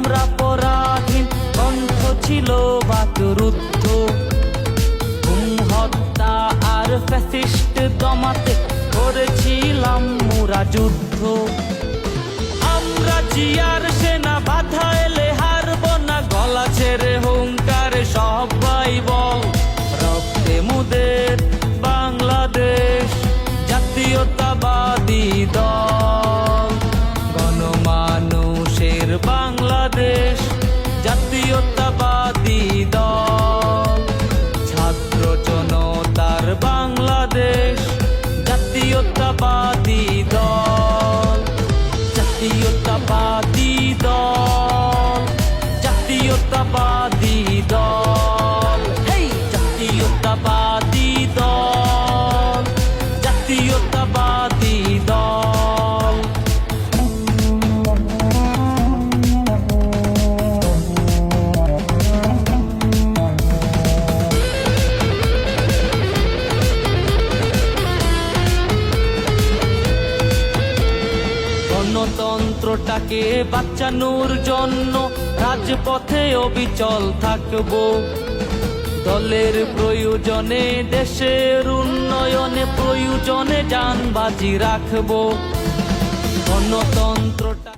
আমরা পরাধীন, কণ্ঠ ছিল বাকরুদ্ধ। গুম হত্যা আর ফ্যাসিস্ট দমাতে করেছিলাম মোরা যুদ্ধ। আমরা জিয়ার সেনা, বাধা এলে হারব না, গলা ছেড়ে হুঙ্কার সবাই বল। রক্তে মুদের বাংলাদেশ জাতীয়তাবাদী দল, গণমানুষের বাংলাদেশ জাতীয়তাবাদী দল, ছাত্র জনতার বাংলাদেশ জাতীয়তাবাদী দল, জাতীয়তাবাদী দল, জাতীয়তাবাদী দল, হেই জাতীয়তাবাদী দল, জাতীয়তাবাদী দল। গণতন্ত্রটাকে বাঁচানোর জন্য রাজপথে অবিচল থাকবো। দলের প্রয়োজনে, দেশের উন্নয়নে প্রয়োজনে জান বাজি রাখবো। গণতন্ত্রটা